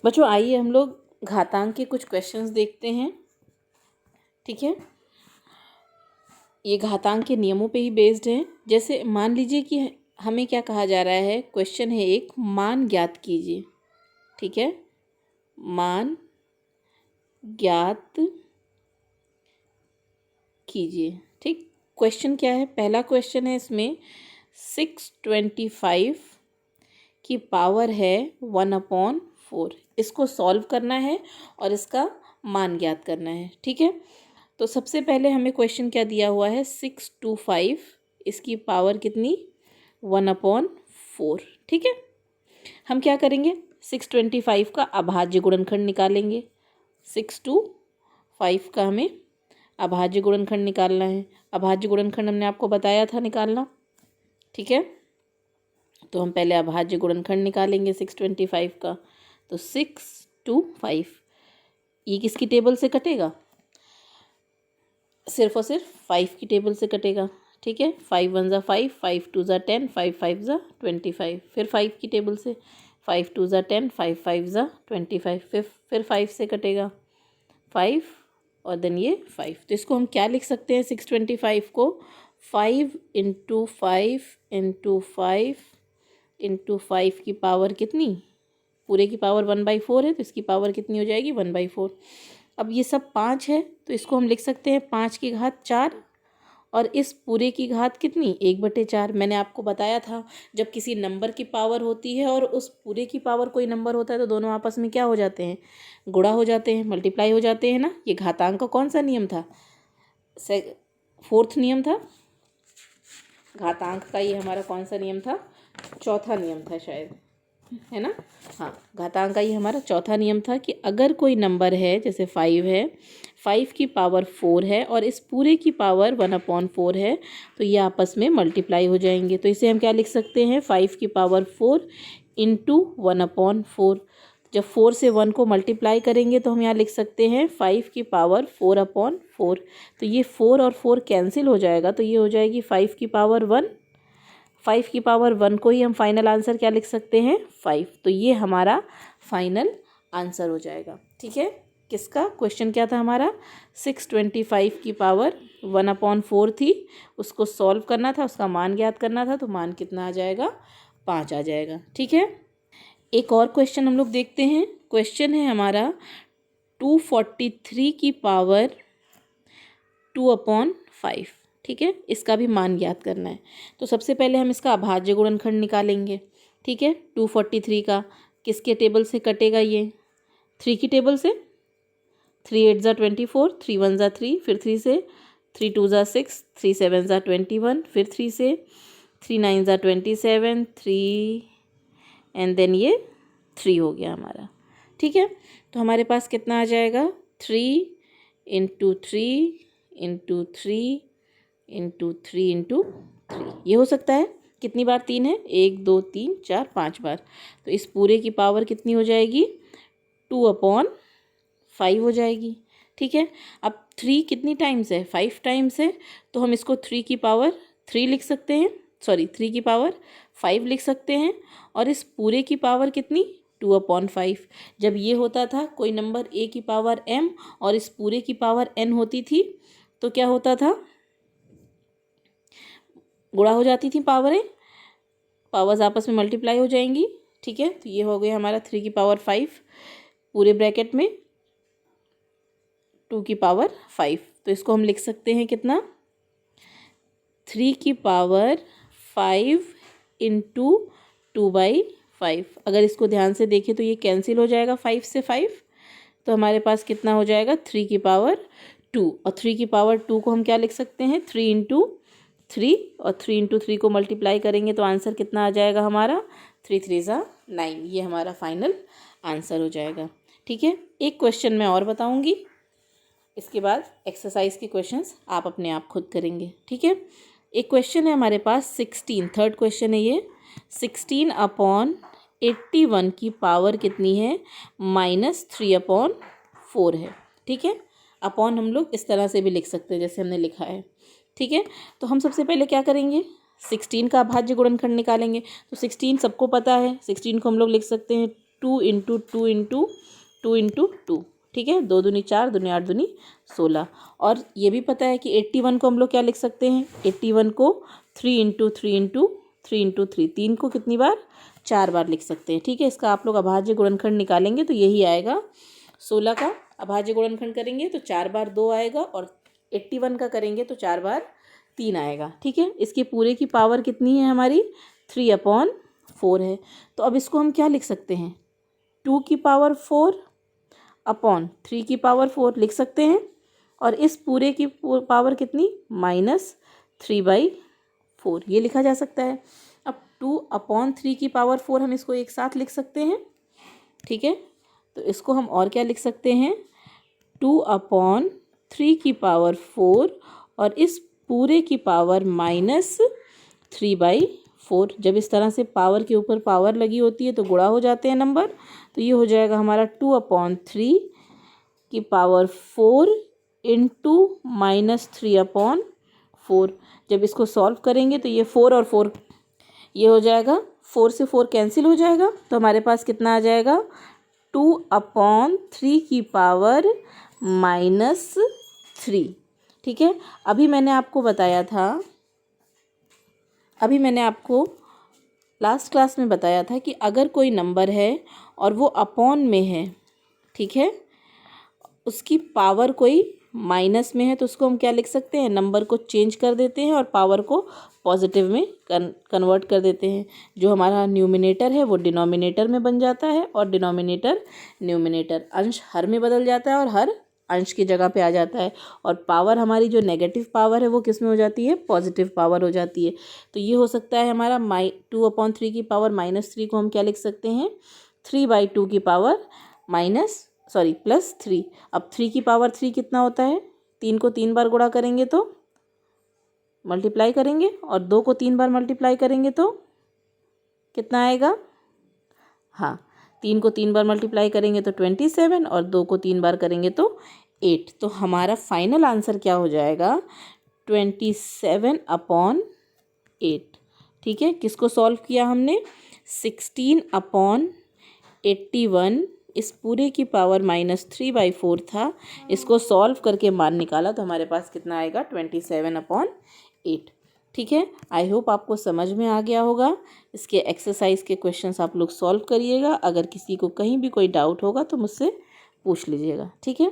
बच्चों आइए हम लोग घातांक के कुछ क्वेश्चंस देखते हैं। ठीक है, ये घातांक के नियमों पे ही बेस्ड है। जैसे मान लीजिए कि हमें क्या कहा जा रहा है, क्वेश्चन है एक, मान ज्ञात कीजिए। ठीक है, मान ज्ञात कीजिए। ठीक, क्वेश्चन क्या है, पहला क्वेश्चन है इसमें 625 की पावर है 1/4। इसको सॉल्व करना है और इसका मान ज्ञात करना है। ठीक है, तो सबसे पहले हमें क्वेश्चन क्या दिया हुआ है, 625, इसकी पावर कितनी, 1/4। ठीक है, हम क्या करेंगे, 625 का अभाज्य गुणनखंड निकालेंगे। 625 का हमें अभाज्य गुणनखंड निकालना है। अभाज्य गुणनखंड हमने आपको बताया था निकालना। ठीक है, तो हम पहले अभाज्य गुणनखंड निकालेंगे 625 का। तो 625 ये किसकी टेबल से कटेगा, सिर्फ और सिर्फ 5 की टेबल से कटेगा। ठीक है, 5 1 ज़ा 5, 5 2 ज़ा 10, 5 5 ज़ा 25। फिर 5 की टेबल से 5 2 ज़ा 10, 5 5 ज़ा 25। फिर 5 से कटेगा 5 और देन ये 5। तो इसको हम क्या लिख सकते हैं, 625 को 5 इंटू 5 इंटू 5 इंटू 5 की पावर कितनी, पूरे की पावर 1/4 है, तो इसकी पावर कितनी हो जाएगी, 1/4। अब ये सब 5 है, तो इसको हम लिख सकते हैं 5 की घात 4 और इस पूरे की घात कितनी, 1/4। मैंने आपको बताया था जब किसी नंबर की पावर होती है और उस पूरे की पावर कोई नंबर होता है तो दोनों आपस में क्या हो जाते हैं, गुणा हो जाते हैं, मल्टीप्लाई हो जाते हैं ना। ये घातांक का कौन सा नियम था, 4th नियम था। घातांक का ये हमारा कौन सा नियम था, 4था नियम था शायद, है ना। हाँ, घातांक का ये हमारा 4था नियम था कि अगर कोई नंबर है, जैसे 5 है, 5 की पावर 4 है और इस पूरे की पावर 1/4 है, तो ये आपस में मल्टीप्लाई हो जाएंगे। तो इसे हम क्या लिख सकते हैं, 5 की पावर 4 इंटू 1/4। जब 4 से 1 को मल्टीप्लाई करेंगे तो हम यहाँ लिख सकते हैं 5 की पावर 4/4। तो ये 4 और 4 कैंसिल हो जाएगा, तो ये हो जाएगी 5 की पावर 1। 5 की पावर 1 को ही हम फाइनल आंसर क्या लिख सकते हैं, 5। तो ये हमारा फाइनल आंसर हो जाएगा। ठीक है, किसका क्वेश्चन क्या था हमारा, 625 की पावर 1/4 थी, उसको सॉल्व करना था, उसका मान ज्ञात करना था। तो मान कितना आ जाएगा, 5 आ जाएगा। ठीक है, एक और क्वेश्चन हम लोग देखते हैं। क्वेश्चन है हमारा 243 की पावर 2/5। ठीक है, इसका भी मान ज्ञात करना है। तो सबसे पहले हम इसका अभाज्य गुणनखंड निकालेंगे। ठीक है, 243 का किसके टेबल से कटेगा, ये 3 की टेबल से। 3 8 ज़ा 24, 3 1 ज़ा 3, फिर 3 से 3 2 ज़ा 6, 3 7 ज़ा 21, फिर 3 से 3 9 ज़ा 27, 3 एंड देन ये 3 हो गया हमारा। ठीक है, तो हमारे पास कितना आ जाएगा, 3 इंटू 3 इंटू 3 इंटू 3 इंटू 3। ये हो सकता है कितनी बार, 3 है, 1 2 3 4 5 बार। तो इस पूरे की पावर कितनी हो जाएगी, 2/5 हो जाएगी। ठीक है, अब 3 कितनी टाइम्स है, 5 टाइम्स है, तो हम इसको 3 की पावर 3 लिख सकते हैं, सॉरी 3 की पावर 5 लिख सकते हैं। और इस पूरे की पावर कितनी, 2/5। जब ये होता था कोई नंबर a की पावर m और इस पूरे की पावर n होती थी, तो क्या होता था, गुणा हो जाती थी पावरें, पावर्स आपस में मल्टीप्लाई हो जाएंगी। ठीक है, तो ये हो गया हमारा 3 की पावर 5 पूरे ब्रैकेट में 2 की पावर 5। तो इसको हम लिख सकते हैं कितना, 3 की पावर 5 इंटू 2/5। अगर इसको ध्यान से देखें तो ये कैंसिल हो जाएगा 5 से 5, तो हमारे पास कितना हो जाएगा, 3 की पावर 2। और 3 की पावर 2 को हम क्या लिख सकते हैं, 3 इंटू 3, और 3 इंटू 3 को मल्टीप्लाई करेंगे तो आंसर कितना आ जाएगा हमारा, 3 3 ज़ा 9। ये हमारा फाइनल आंसर हो जाएगा। ठीक है, एक क्वेश्चन मैं और बताऊंगी, इसके बाद एक्सरसाइज के क्वेश्चंस आप अपने आप खुद करेंगे। ठीक है, एक क्वेश्चन है हमारे पास 16, थर्ड क्वेश्चन है ये, 16/81 की पावर कितनी है, -3/4 है। ठीक है, अपॉन हम लोग इस तरह से भी लिख सकते हैं जैसे हमने लिखा है। ठीक है, तो हम सबसे पहले क्या करेंगे, 16 का अभाज्य गुणनखंड निकालेंगे। तो 16 सबको पता है, 16 को हम लोग लिख सकते हैं 2 इंटू 2 इंटू 2 इंटू 2, ठीक है। 2 दूनी 4, दूनी 8, दूनी 16। और ये भी पता है कि 81 को हम लोग क्या लिख सकते हैं, 81 को 3 इंटू 3 इंटू 3 इंटू 3, 3 को कितनी बार, 4 बार लिख सकते हैं, ठीक है। इसका आप लोग अभाज्य गुणनखंड निकालेंगे तो यही आएगा। 16 का अभाज्य गुणनखंड करेंगे तो 4 बार 2 आएगा, और 81 का करेंगे तो 4 बार 3 आएगा, ठीक है। इसके पूरे की पावर कितनी है हमारी, 3/4 है। तो अब इसको हम क्या लिख सकते हैं, 2 की पावर 4 अपॉन 3 की पावर 4 लिख सकते हैं। और इस पूरे की पावर कितनी, -3/4, ये लिखा जा सकता है। अब 2/3 की पावर 4 हम इसको एक साथ लिख सकते हैं, ठीक है। तो इसको हम और क्या लिख सकते हैं, 2/3 की पावर 4 और इस पूरे की पावर -3/4। जब इस तरह से पावर के ऊपर पावर लगी होती है तो गुणा हो जाते हैं नंबर। तो ये हो जाएगा हमारा 2/3 की पावर 4 इंटू -3/4। जब इसको सॉल्व करेंगे तो ये 4 और 4 ये हो जाएगा, 4 से 4 कैंसिल हो जाएगा, तो हमारे पास कितना आ जाएगा, 2/3 की पावर -3, ठीक है। अभी मैंने आपको लास्ट क्लास में बताया था कि अगर कोई नंबर है और वो अपॉन में है, ठीक है, उसकी पावर कोई माइनस में है, तो उसको हम क्या लिख सकते हैं, नंबर को चेंज कर देते हैं और पावर को पॉजिटिव में कन्वर्ट कर देते हैं। जो हमारा न्यूमिनेटर है वो डिनोमिनेटर में बन जाता है और डिनोमिनेटर न्यूमिनेटर, अंश हर में बदल जाता है और हर अंश की जगह पे आ जाता है। और पावर हमारी जो नेगेटिव पावर है वो किस में हो जाती है, पॉजिटिव पावर हो जाती है। तो ये हो सकता है हमारा 2/3 की पावर -3 को हम क्या लिख सकते हैं, 3/2 की पावर +3। अब 3 की पावर 3 कितना होता है, 3 को 3 बार गुणा करेंगे तो मल्टीप्लाई करेंगे, और 2 को 3 बार मल्टीप्लाई करेंगे तो कितना आएगा, हाँ, 3 को 3 बार मल्टीप्लाई करेंगे तो 27 और 2 को 3 बार करेंगे तो 8। तो हमारा फाइनल आंसर क्या हो जाएगा, 27/8, ठीक है। किसको सॉल्व किया हमने, 16/81, इस पूरे की पावर -3/4 था, इसको सॉल्व करके मान निकाला तो हमारे पास कितना आएगा, 27/8, ठीक है। आई होप आपको समझ में आ गया होगा। इसके एक्सरसाइज के क्वेश्चंस आप लोग सॉल्व करिएगा। अगर किसी को कहीं भी कोई डाउट होगा तो मुझसे पूछ लीजिएगा, ठीक है।